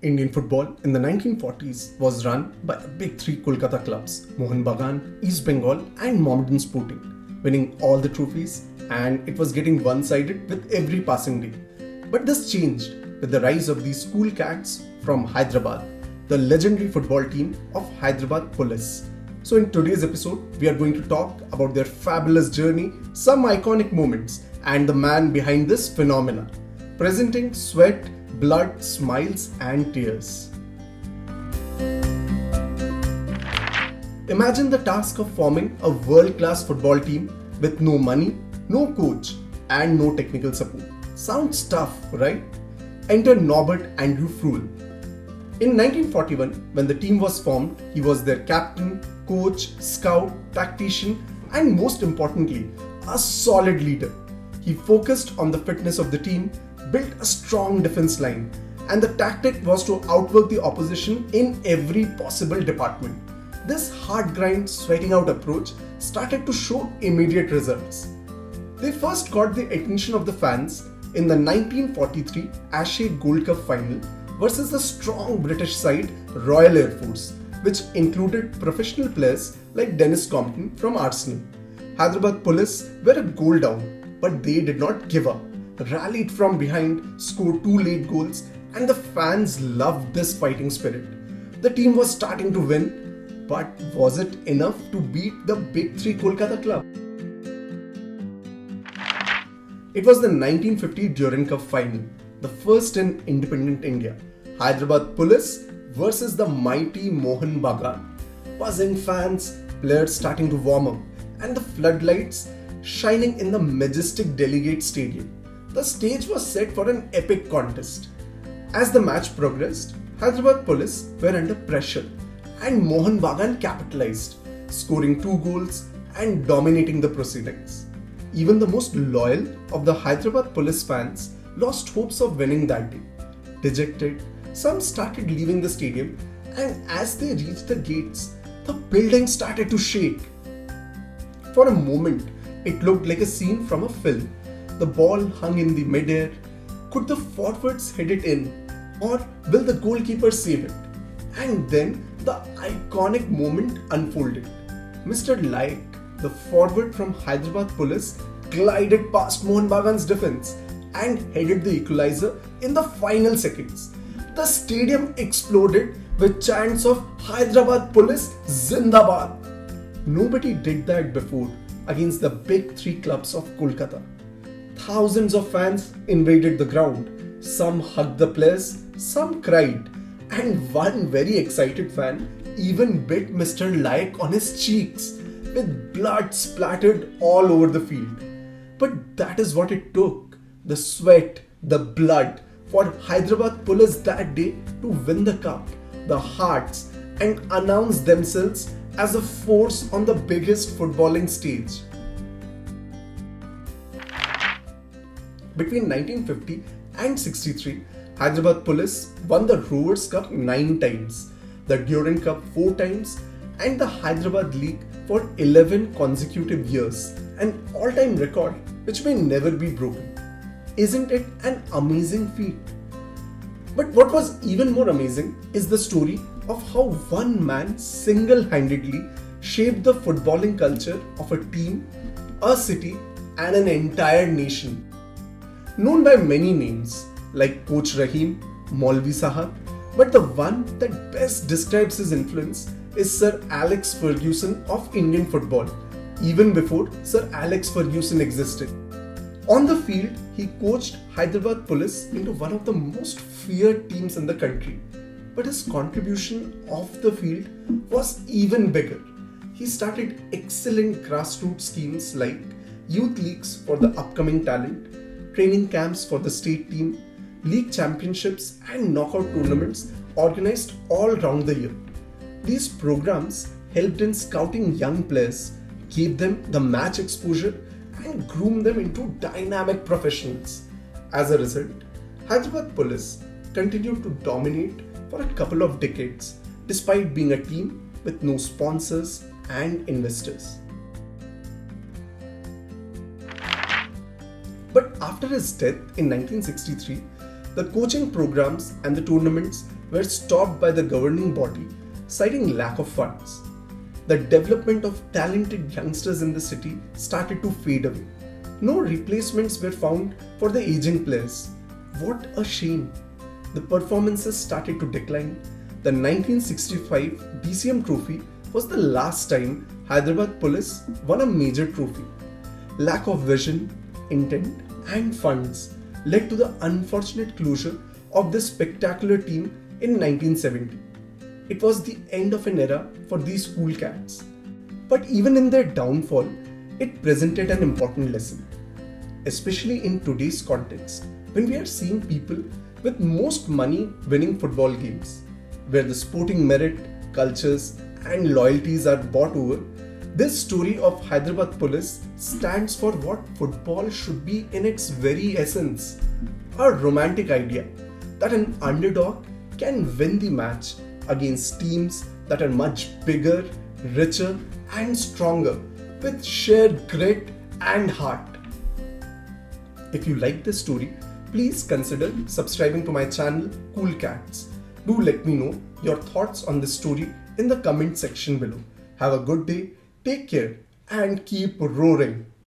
Indian football in the 1940s was run by the big three Kolkata clubs, Mohun Bagan, East Bengal and Mohammedan Sporting, winning all the trophies, and it was getting one-sided with every passing day. But this changed with the rise of these cool cats from Hyderabad, the legendary football team of Hyderabad Police. So in today's episode, we are going to talk about their fabulous journey, some iconic moments, and the man behind this phenomena, presenting sweat, blood, smiles and tears. Imagine the task of forming a world-class football team with no money, no coach and no technical support. Sounds tough, right? Enter Norbert Andrew Fruhl. In 1941, when the team was formed, he was their captain, coach, scout, tactician and most importantly, a solid leader. He focused on the fitness of the team, built a strong defense line, and the tactic was to outwork the opposition in every possible department. This hard grind, sweating out approach started to show immediate results. They first got the attention of the fans in the 1943 Ashes Gold Cup final versus the strong British side Royal Air Force, which included professional players like Dennis Compton from Arsenal. Hyderabad Police were a goal down, but they did not give up. Rallied from behind, scored 2 late goals, and the fans loved this fighting spirit. The team was starting to win, but was it enough to beat the big three Kolkata club? It was the 1950 Durand Cup final, the first in independent India. Hyderabad Police versus the mighty Mohun Bagan. Buzzing fans, players starting to warm up, and the floodlights shining in the majestic Delegate Stadium. The stage was set for an epic contest. As the match progressed, Hyderabad Police were under pressure and Mohun Bagan capitalized, scoring 2 goals and dominating the proceedings. Even the most loyal of the Hyderabad Police fans lost hopes of winning that day. Dejected, some started leaving the stadium, and as they reached the gates, the building started to shake. For a moment, it looked like a scene from a film. The ball hung in the mid-air. Could the forwards head it in, or will the goalkeeper save it? And then the iconic moment unfolded. Mr. Laik, the forward from Hyderabad Police, glided past Mohun Bagan's defense and headed the equalizer in the final seconds. The stadium exploded with chants of Hyderabad Police Zindabad. Nobody did that before against the big three clubs of Kolkata. Thousands of fans invaded the ground. Some hugged the players, some cried, and one very excited fan even bit Mr. Laik on his cheeks, with blood splattered all over the field. But that is what it took, the sweat, the blood, for Hyderabad Police that day to win the cup, the hearts, and announce themselves as a force on the biggest footballing stage. Between 1950 and 63, Hyderabad Police won the Rovers Cup 9 times, the Durand Cup 4 times, and the Hyderabad League for 11 consecutive years, an all-time record which may never be broken. Isn't it an amazing feat? But what was even more amazing is the story of how one man single-handedly shaped the footballing culture of a team, a city, and an entire nation. Known by many names like Coach Rahim, Maulvi Sahab, but the one that best describes his influence is Sir Alex Ferguson of Indian football, even before Sir Alex Ferguson existed. On the field, he coached Hyderabad Police into one of the most feared teams in the country, but his contribution off the field was even bigger. He started excellent grassroots schemes like youth leagues for the upcoming talent, training camps for the state team, league championships and knockout tournaments organized all around the year. These programs helped in scouting young players, gave them the match exposure and groomed them into dynamic professionals. As a result, Hyderabad Police continued to dominate for a couple of decades despite being a team with no sponsors and investors. But after his death in 1963, the coaching programs and the tournaments were stopped by the governing body, citing lack of funds. The development of talented youngsters in the city started to fade away. No replacements were found for the aging players. What a shame! The performances started to decline. The 1965 DCM trophy was the last time Hyderabad Police won a major trophy. Lack of vision, intent, and funds led to the unfortunate closure of this spectacular team in 1970. It was the end of an era for these cool cats. But even in their downfall, it presented an important lesson, especially in today's context when we are seeing people with most money winning football games, where the sporting merit, cultures, and loyalties are bought over. This story of Hyderabad Police stands for what football should be in its very essence. A romantic idea that an underdog can win the match against teams that are much bigger, richer, and stronger with sheer grit and heart. If you like this story, please consider subscribing to my channel Cool Cats. Do let me know your thoughts on this story in the comment section below. Have a good day, take care, and keep roaring.